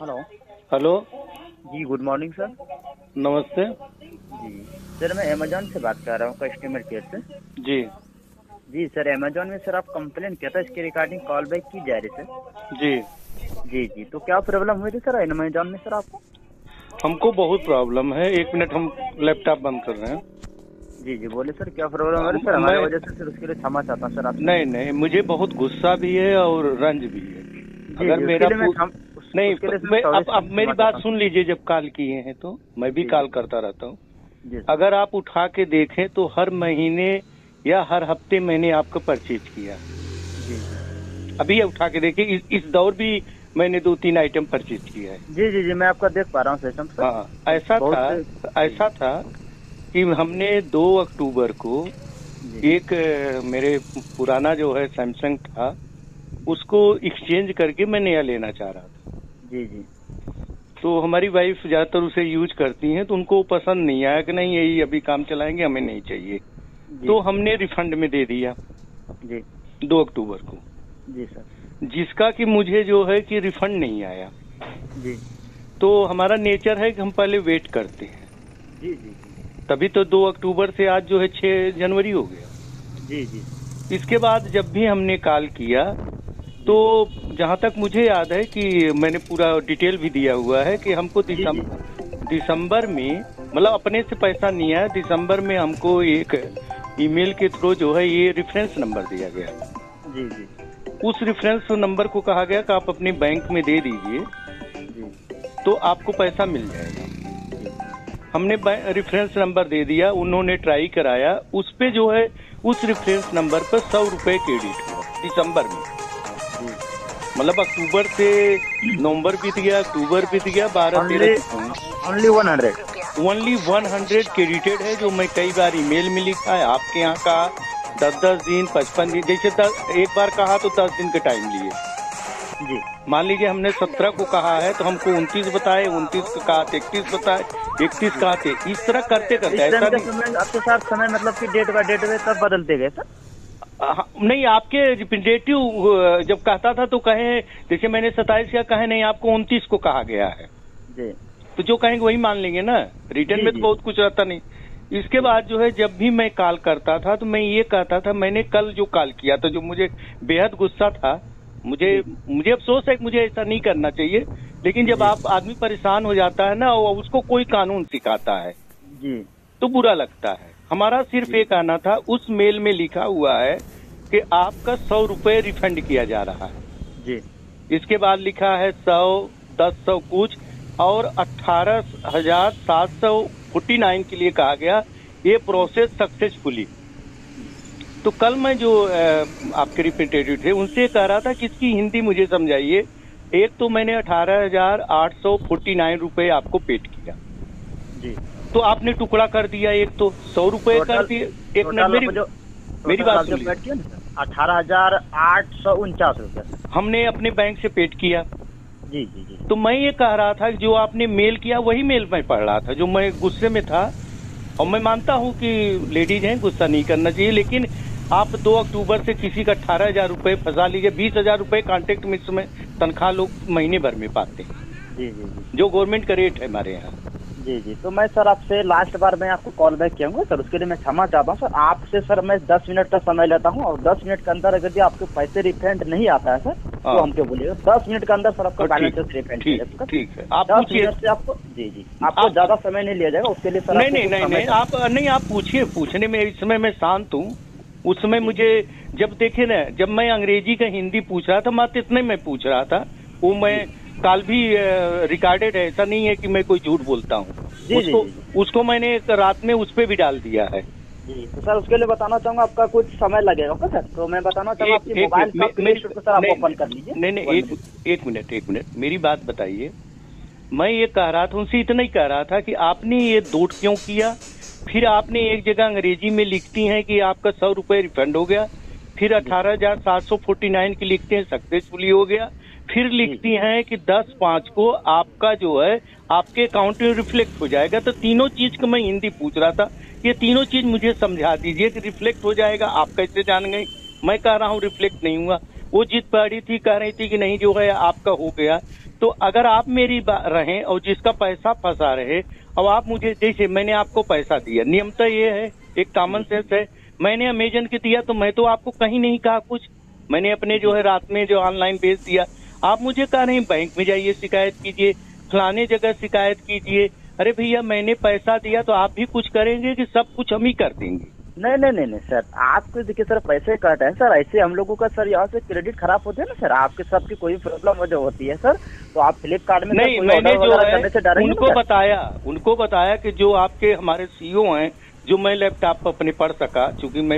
Hello. Hello. जी good morning sir. नमस्ते। जी sir, मैं Amazon से बात कर रहा हूँ, कस्टमर केयर से। जी। जी सर, अमेजोन में सर आप कंप्लेन किया था, इसके रिगार्डिंग कॉल बैक की जा रही सर। जी। जी जी, तो क्या प्रॉब्लम हुई थी सर अमेजोन में सर आपको? हमको बहुत प्रॉब्लम है। 1 मिनट, हम लैपटॉप बंद कर रहे हैं। जी जी बोले सर, क्या प्रॉब्लम है सर? हमारे मैं वजह से सर उसके लिए क्षमा चाहता हूँ सर आपसे। नहीं नहीं, मुझे बहुत गुस्सा भी है और रंज भी है। जी अगर जी, उसके मेरा लिए मैं नहीं, उसके लिए सर मैं सॉरी अब मेरी क्षमा बात चाहता हूँ। सुन लीजिए। जब कॉल किए हैं तो मैं भी जी कॉल जी करता रहता हूँ। जी सर। अगर आप उठा के देखें तो हर महीने या हर हफ्ते मैंने आपको परचेज किया। जी जी अभी उठा के देखिए, इस दौर भी मैंने 2-3 आइटम परचेज किया है। जी जी जी, मैं आपका देख पा रहा हूँ सिस्टम सर। हाँ, ऐसा था। बहुत जी ऐसा था कि हमने 2 अक्टूबर को जी एक मेरे पुराना जो है सैमसंग था, उसको एक्सचेंज करके मैं नया लेना चाह रहा था। जी जी तो हमारी वाइफ ज्यादातर उसे यूज करती हैं, तो उनको पसंद नहीं आया कि नहीं यही अभी काम चलाएंगे, हमें नहीं चाहिए। जी तो हमने रिफंड में दे दिया जी 2 अक्टूबर को, जी सर। जिसका कि मुझे जो है कि रिफंड नहीं आया। जी तो हमारा नेचर है कि हम पहले वेट करते हैं। जी जी जी तभी तो 2 अक्टूबर से आज जो है 6 जनवरी हो गया। जी जी इसके बाद जब भी हमने कॉल किया, तो जी जहां तक मुझे याद है कि मैंने पूरा डिटेल भी दिया हुआ है कि हमको जी जी दिसंबर में, मतलब अपने से पैसा नहीं आया। दिसंबर में हमको एक ईमेल के थ्रू जो है ये रेफरेंस नंबर दिया गया। जी जी उस रेफरेंस नंबर को कहा गया कि आप अपने बैंक में दे दीजिए, जी तो आपको पैसा मिल जाएगा। जी हमने रेफरेंस नंबर दे दिया, उन्होंने ट्राई कराया, उस पे जो है उस रेफरेंस नंबर पर 100 रुपए क्रेडिट हुआ दिसंबर में। जी मतलब अक्टूबर से नवंबर बीत गया, अक्टूबर बीत गया, 12-13 ओनली चीजें ओनली 100। ओनली 100 क्रेडिटेड है। जो मैं कई बार ईमेल में लिखा है, आपके यहाँ का 10-10 दिन, 55 दिन, जैसे एक बार कहा तो 10 दिन का टाइम लिए। जी मान लीजिए हमने 17 को कहा है तो हमको 29 बताए, 29 को कहा तो 31 बताए, 31 जी, कहा थे। इस तरह करते करते इस टाइम ऐसा का नहीं। समय आपके साथ समय मतलब कि डेट बाय डेट में तब बदलते गए सर? नहीं, आपके रिप्रेजेंटेटिव जब कहता था तो कहे, जैसे मैंने 27 का कहे, नहीं आपको 29 को कहा गया है, जी तो जो कहेंगे वही मान लेंगे ना। रिटर्न जी में तो जी बहुत कुछ रहता नहीं। इसके जी बाद जो है जब भी मैं कॉल करता था तो मैं ये कहता था, मैंने कल जो कॉल किया था, जो मुझे बेहद गुस्सा था, मुझे जी मुझे अफसोस है कि मुझे ऐसा नहीं करना चाहिए। लेकिन जब जी आप आदमी परेशान हो जाता है ना और उसको कोई कानून सिखाता है जी तो बुरा लगता है। हमारा सिर्फ जी एक आना था, उस मेल में लिखा हुआ है कि आपका 100 रुपए रिफंड किया जा रहा है। जी इसके बाद लिखा है 100 कुछ और 18,749 के लिए कहा गया, ये प्रोसेस सक्सेसफुली। तो कल मैं जो आपके रिप्रेजेंटेटिव थे उनसे कह रहा था कि इसकी हिंदी मुझे समझाइए। एक तो मैंने 18,849 रुपए आपको पेड किया, जी तो आपने टुकड़ा कर दिया। एक तो 100 रुपए कर टोटल दिए। एक मिनट, टोटल आप जो मेरी टोटल बात आप सुन जो लीजिए। पेड किया ना सर, 18,849 रुपये सर। हमने अपने बैंक से पेड किया। जी जी जी तो मैं ये कह रहा था कि जो आपने मेल किया वही मेल मैं पढ़ रहा था, जो मैं गुस्से में था। और मैं मानता हूं कि लेडीज हैं, गुस्सा नहीं करना चाहिए, लेकिन आप 2 अक्टूबर से किसी का 18,000 रुपए फंसा लीजिए। 20,000 रुपए कॉन्ट्रैक्ट मिक्स में तनख्वाह लोग महीने भर में पाते हैं, जी जी जी जो गवर्नमेंट का रेट है हमारे यहाँ। जी जी, तो मैं सर आपसे लास्ट बार मैं आपको कॉल बैक किया हूँ सर, उसके लिए मैं क्षमा चाहता हूँ सर। आपसे सर मैं 10 मिनट का समय लेता हूँ और 10 मिनट के अंदर अगर आपके पैसे रिफंड नहीं आता है सर तो हाँ, हमको बोलिएगा। 10 मिनट के अंदर सर आपका बैलेंस रिफंड ठीक करेगा। ठीक है, आप 10 पूछिए। मिनट से आपको जी जी आपको आप ज्यादा समय नहीं लिया जाएगा, उसके लिए सर नहीं आपको नहीं कुछ नहीं समय नहीं, का। आप नहीं, आप पूछिए। पूछने में इस समय मैं शांत हूँ। उस समय जी मुझे, जब देखे ना, जब मैं अंग्रेजी का हिंदी पूछ रहा था, मात्र इतने मैं पूछ रहा था। वो मैं जी कल भी रिकॉर्डेड है, ऐसा नहीं है कि मैं कोई झूठ बोलता हूँ। जी जी उसको जी जी उसको मैंने एक रात में उस पे भी डाल दिया है। जी, तो सर उसके लिए बताना चाहूंगा आपका कुछ समय लगेगा ओके सर। तो मैं बताना चाहूंगा एक आपकी एक मोबाइल का मिनट प्ले मेरी स्टोर को सर आप नहीं ओपन कर लीजिए। नहीं नहीं, 1 एक मिनट। एक मिनट मेरी बात बताइए। मैं ये कह रहा था, उनसे इतना ही कह रहा था कि आपने ये नोट क्यों किया। फिर आपने एक जगह अंग्रेजी में लिखती हैं कि आपका 100 रुपए रिफंड हो गया, फिर जी 18,749 की लिखते हैं सक्सेसफुली हो गया, फिर जी लिखती हैं कि 10/5 को आपका जो है आपके अकाउंट में रिफ्लेक्ट हो जाएगा। तो तीनों चीज का मैं हिंदी पूछ रहा था, ये तीनों चीज मुझे समझा दीजिए कि रिफ्लेक्ट हो जाएगा। आप कैसे जान गई? मैं कह रहा हूँ रिफ्लेक्ट नहीं हुआ। वो जिद पड़ी थी, कह रही थी कि नहीं जो है आपका हो गया। तो अगर आप मेरी रहें और जिसका पैसा फंसा रहे, और आप मुझे, जैसे मैंने आपको पैसा दिया, नियमतः ये है, एक कॉमन सेंस है, मैंने अमेजन के दिया तो मैं तो आपको कहीं नहीं कहा कुछ, मैंने अपने जो है रात में जो ऑनलाइन भेज दिया। आप मुझे कह रहे हैं बैंक में जाइए शिकायत कीजिए, फलाने जगह शिकायत कीजिए। अरे भैया मैंने पैसा दिया तो आप भी कुछ करेंगे कि सब कुछ हम ही कर देंगे? नहीं नहीं नहीं नहीं सर, आपको देखिए सर पैसे कट है सर, ऐसे हम लोगों का सर यहाँ से क्रेडिट खराब होते हैं ना सर, आपके सबकी कोई प्रॉब्लम जो होती है सर, तो आप फ्लिपकार्ट में नहीं, मैंने जो है उनको बताया कि जो आपके हमारे सीईओ हैं, जो मैं लैपटॉप पर अपने पढ़ सका, चूंकि मैं